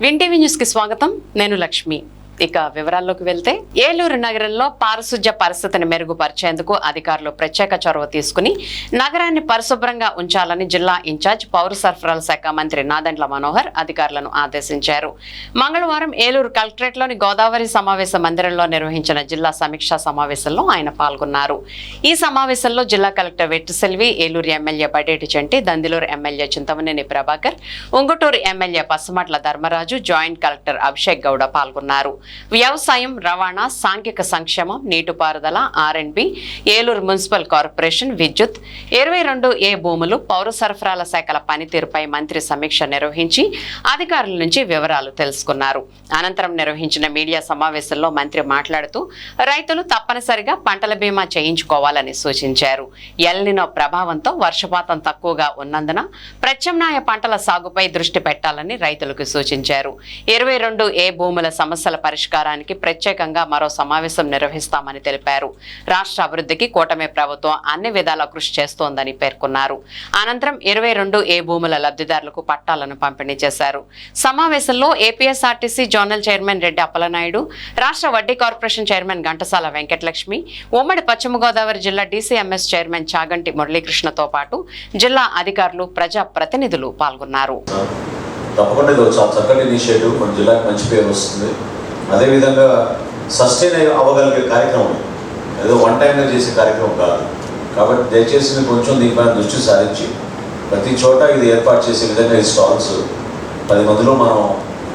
వింటీవీ news కి స్వాగతం. నేను లక్ష్మి. ఇక వివరాల్లోకి వెళ్తే, ఏలూరు నగరంలో పారిశుధ్య పరిస్థితిని మెరుగుపరిచేందుకు అధికారులు ప్రత్యేక చొరవ తీసుకుని నగరాన్ని పరిశుభ్రంగా ఉంచాలని జిల్లా ఇన్ఛార్జ్ పౌర సరఫరాల శాఖ మంత్రి నాదెండ్ల మనోహర్ అధికారులను ఆదేశించారు. మంగళవారం ఏలూరు కలెక్టరేట్లోని గోదావరి సమావేశ మందిరంలో నిర్వహించిన జిల్లా సమీక్షా సమావేశంలో ఆయన పాల్గొన్నారు. ఈ సమావేశంలో జిల్లా collector Vettiselvi, Eluru MLA Badeti Chanti, Denduluru MLA Chintamaneni Prabhakar, Unguturu MLA Pasumatla Dharmaraju, joint collector Abhishek Gowda పాల్గొన్నారు. వ్యవసాయం, రవాణా, సాంఘిక సంక్షేమం, నీటిపారుదల, ఆర్ఎండ్బి, ఏలూరు మున్సిపల్ కార్పొరేషన్, విద్యుత్, 22A భూములు, పౌర సరఫరాల శాఖల పనితీరుపై మంత్రి సమీక్ష నిర్వహించి అధికారుల నుంచి వివరాలు తెలుసుకున్నారు. అనంతరం నిర్వహించిన మీడియా సమావేశంలో మంత్రి మాట్లాడుతూ రైతులు తప్పనిసరిగా పంటల బీమా చేయించుకోవాలని సూచించారు. ఎల్నినో ప్రభావంతో వర్షపాతం తక్కువగా ఉన్నందున ప్రత్యామ్నాయ పంటల సాగుపై దృష్టి పెట్టాలని రైతులకు సూచించారు. 22A భూముల సమస్యల పరిష్కారానికి ప్రత్యేకంగా మరో సమావేశం నిర్వహిస్తామని తెలిపారు. రాష్ట్ర అభివృద్ధికి కూటమి ప్రభుత్వం అన్ని విధాలా కృషి చేస్తోందని పేర్కొన్నారు. అనంతరం 22A భూముల లబ్ధిదారులకు పట్టాలను పంపిణీ చేశారు. సమావేశంలో APSRTC zonal chairman Reddy Appalanaidu, రాష్ట్ర వడ్డీ కార్పొరేషన్ చైర్మన్ ఘంటసాల వెంకటలక్ష్మి, ఉమ్మడి పశ్చిమ గోదావరి జిల్లా డీసీఎంఎస్ చైర్మన్ చాగంటి మురళీకృష్ణతో పాటు జిల్లా అధికారులు, ప్రజా ప్రతినిధులు పాల్గొన్నారు. తప్పకుండా ఇది చాలా చక్కటి ఇనిషియేటివ్, మన జిల్లాకి మంచి పేరు వస్తుంది. అదేవిధంగా సస్టైన్ అవ్వగలిగే కార్యక్రమం, ఏదో వన్ టైంగా చేసే కార్యక్రమం కాదు. కాబట్టి దయచేసి మీరు కొంచెం దీనిపైన దృష్టి సారించి ప్రతి చోట ఇది ఏర్పాటు చేసే విధంగా ఈ స్టాల్స్ 10 మందిలో మనం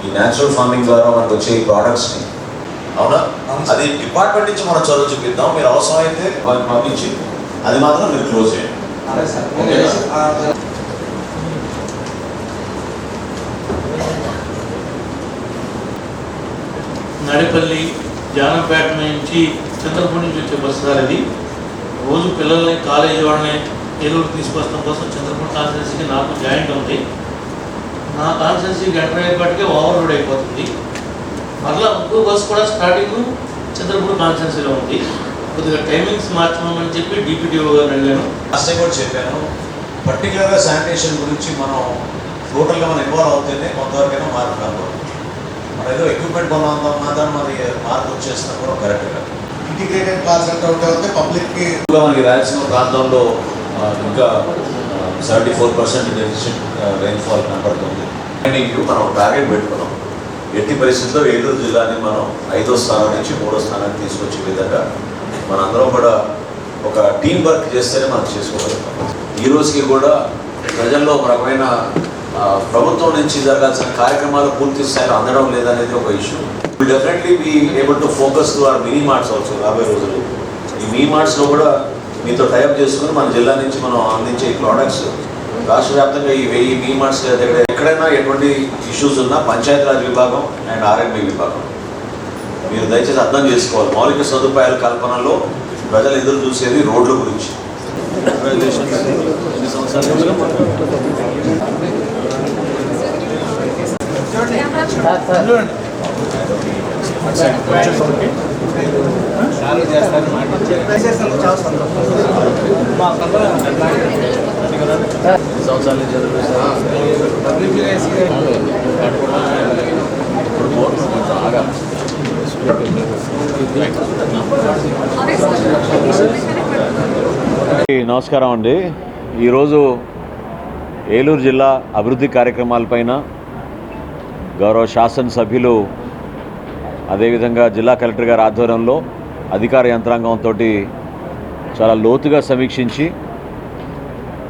ఈ న్యాచురల్ ఫార్మింగ్ ద్వారా మనకు వచ్చే ఈ ప్రోడక్ట్స్ని, అవునా, అది డిపార్ట్మెంట్ నుంచి మనం చదువు చూపిద్దాం. మీరు అవసరమైతే వాళ్ళని పంపించి అది మాత్రం మీరు క్లోజ్ చేయండి. నడిపల్లి, జానంపేట నుంచి, చంద్రపూర్ నుంచి వచ్చే బస్సు సార్ ఇది. రోజు పిల్లల్ని, కాలేజీ వాళ్ళని ఏలూరు తీసుకొస్తాం కోసం చంద్రపూర్ కాన్స్టిట్యున్సీకి నాకు జాయింట్ ఉంది. నా కాన్స్టిట్యున్సీకి ఎంటర్ అయ్యేపటికే ఓవర్లోడ్ అయిపోతుంది. మరలా ఇంకో బస్సు కూడా స్టార్టింగ్ చంద్రపూర్ కాన్స్టిట్యున్సీలో ఉంది. కొద్దిగా టైమింగ్స్ మార్చమని చెప్పి డిప్యూటీఓ గారు అడిగాను. లాస్ట్ టైం కూడా చెప్పాను, పర్టికులర్గా శానిటేషన్ గురించి మనం టోటల్గా మనం ఇన్వాల్వ్ అవుతేనే కొంతవరకైనా మార్పు కనబడుతుంది. మన ఏదో ఎక్విప్మెంట్ కొనాలి మాత్రం మరి మార్పు వచ్చేసినా కూడా కరెక్ట్గా ఇంటిగ్రేటెడ్ క్లాస్ అంటే ఉంటే పబ్లిక్కి మనకి రాయలసీమ ప్రాంతంలో ఇంకా 74% డెఫిషియెంట్ రైన్ఫాల్ కనబడుతుంది. మనం టార్గెట్ పెట్టుకున్నాం. ఎట్టి పరిస్థితుల్లో ఏలూరు జిల్లాని మనం 5వ స్థానం నుంచి 3వ స్థానానికి తీసుకొచ్చే విధంగా మనందరం కూడా ఒక టీం వర్క్ చేస్తేనే మనం చేసుకోగలుగుతాం. ఈ రోజుకి కూడా ప్రజల్లో ఒక రకమైన ప్రభుత్వం నుంచి జరగాల్సిన కార్యక్రమాలు పూర్తి స్థాయిలో అందడం లేదనేది ఒక issue. Will definitely be able to focus to our mini marts also. రాబోయే రోజులు ఈ మినీ మార్ట్స్లో కూడా మీతో టైప్ చేసుకుని మన జిల్లా నుంచి మనం అందించే ఈ ప్రోడక్ట్స్ రాష్ట్ర వ్యాప్తంగా ఈ 1000 మినీ మార్ట్స్ దగ్గర ఎక్కడైనా ఎటువంటి ఇష్యూస్ ఉన్నా పంచాయతీరాజ్ విభాగం అండ్ ఆర్ఎండ్బి విభాగం మీరు దయచేసి అర్థం చేసుకోవాలి. మౌలిక సదుపాయాల కల్పనలో ప్రజలు ఎదురు చూసేది రోడ్ల గురించి. నమస్కారం అండి. ఈరోజు ఏలూరు జిల్లా అభివృద్ధి కార్యక్రమాలపైన గౌరవ శాసనసభ్యులు అదేవిధంగా జిల్లా కలెక్టర్ గారి ఆధ్వర్యంలో అధికార యంత్రాంగంతో చాలా లోతుగా సమీక్షించి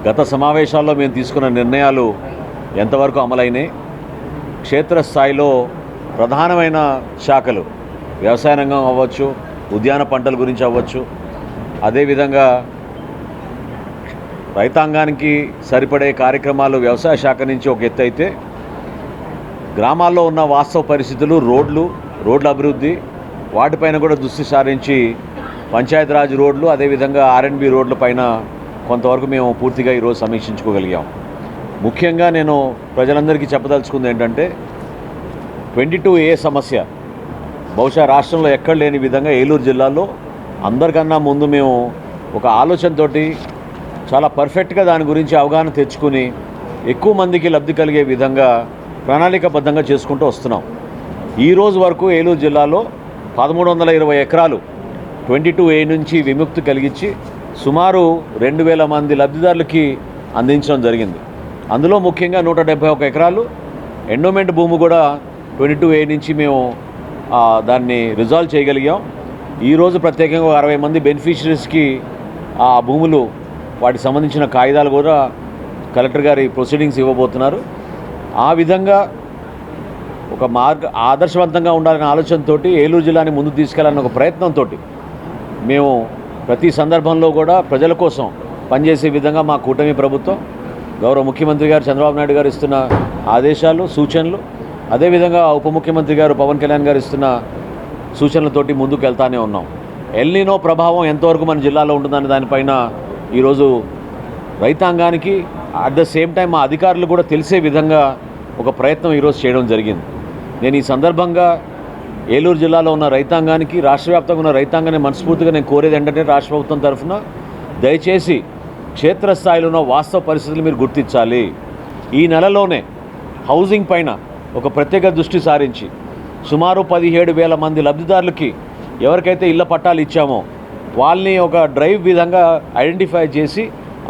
గత సమావేశాల్లో మేము తీసుకున్న నిర్ణయాలు ఎంతవరకు అమలైనాయి, క్షేత్రస్థాయిలో ప్రధానమైన శాఖలు వ్యవసాయ రంగం అవ్వచ్చు, ఉద్యాన పంటల గురించి అవ్వచ్చు, అదేవిధంగా రైతాంగానికి సరిపడే కార్యక్రమాలు వ్యవసాయ శాఖ నుంచి ఒక ఎత్తు అయితే, గ్రామాల్లో ఉన్న వాస్తవ పరిస్థితులు, రోడ్ల అభివృద్ధి వాటిపైన కూడా దృష్టి సారించి పంచాయతీరాజ్ రోడ్లు అదేవిధంగా ఆర్ఎండ్బి రోడ్ల పైన కొంతవరకు మేము పూర్తిగా ఈరోజు సమీక్షించుకోగలిగాం. ముఖ్యంగా నేను ప్రజలందరికీ చెప్పదలుచుకుంది ఏంటంటే 22A సమస్య బహుశా రాష్ట్రంలో ఎక్కడ లేని విధంగా ఏలూరు జిల్లాలో అందరికన్నా ముందు మేము ఒక ఆలోచనతోటి చాలా పర్ఫెక్ట్గా దాని గురించి అవగాహన తెచ్చుకుని ఎక్కువ మందికి లబ్ధి కలిగే విధంగా ప్రణాళికాబద్ధంగా చేసుకుంటూ వస్తున్నాం. ఈ రోజు వరకు ఏలూరు జిల్లాలో 1320 ఎకరాలు 22A నుంచి విముక్తి కలిగించి సుమారు 2000 మంది లబ్ధిదారులకి అందించడం జరిగింది. అందులో ముఖ్యంగా 171 ఎకరాలు ఎండోమెంట్ భూమి కూడా 22A నుంచి మేము దాన్ని రిజాల్వ్ చేయగలిగాం. ఈరోజు ప్రత్యేకంగా 60 మంది బెనిఫిషరీస్కి ఆ భూములు వాటికి సంబంధించిన కాగితాలు కూడా కలెక్టర్ గారి ప్రొసీడింగ్స్ ఇవ్వబోతున్నారు. ఆ విధంగా ఒక ఆదర్శవంతంగా ఉండాలనే ఆలోచనతో ఏలూరు జిల్లాని ముందుకు తీసుకెళ్లాలన్న ఒక ప్రయత్నంతో మేము ప్రతి సందర్భంలో కూడా ప్రజల కోసం పనిచేసే విధంగా మా కూటమి ప్రభుత్వం గౌరవ ముఖ్యమంత్రి గారు చంద్రబాబు నాయుడు గారు ఇస్తున్న ఆదేశాలు సూచనలు, అదేవిధంగా ఉప ముఖ్యమంత్రి గారు పవన్ కళ్యాణ్ గారు ఇస్తున్న సూచనలతోటి ముందుకు వెళ్తానే ఉన్నాం. ఎల్నినో ప్రభావం ఎంతవరకు మన జిల్లాలో ఉంటుందనే దానిపైన ఈరోజు రైతాంగానికి అట్ ద సేమ్ టైం మా అధికారులు కూడా తెలిసే విధంగా ఒక ప్రయత్నం ఈరోజు చేయడం జరిగింది. నేను ఈ సందర్భంగా ఏలూరు జిల్లాలో ఉన్న రైతాంగానికి, రాష్ట్ర వ్యాప్తంగా ఉన్న రైతాంగాన్ని మనస్ఫూర్తిగా నేను కోరేది ఏంటంటే రాష్ట్ర ప్రభుత్వం తరఫున దయచేసి క్షేత్రస్థాయిలో ఉన్న వాస్తవ పరిస్థితులు మీరు గుర్తించాలి. ఈ నెలలోనే హౌసింగ్ పైన ఒక ప్రత్యేక దృష్టి సారించి సుమారు 17,000 మంది లబ్ధిదారులకి ఎవరికైతే ఇళ్ల పట్టాలు ఇచ్చామో వాళ్ళని ఒక డ్రైవ్ విధంగా ఐడెంటిఫై చేసి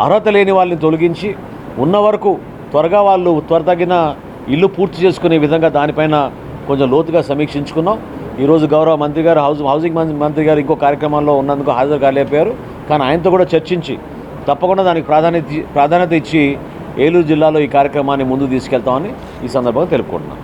అర్హత లేని వాళ్ళని తొలగించి ఉన్న వరకు త్వరగా వాళ్ళు త్వరతగిన ఇల్లు పూర్తి చేసుకునే విధంగా దానిపైన కొంచెం లోతుగా సమీక్షించుకున్నాం. ఈరోజు గౌరవ మంత్రి గారు హౌసింగ్ మంత్రి గారు ఇంకో కార్యక్రమంలో ఉన్నందుకు హాజరు కాలేకపోయారు. కానీ ఆయనతో కూడా చర్చించి తప్పకుండా దానికి ప్రాధాన్యత ఇచ్చి ఏలూరు జిల్లాలో ఈ కార్యక్రమాన్ని ముందుకు తీసుకెళ్తామని ఈ సందర్భంగా తెలుపుకుంటున్నాం.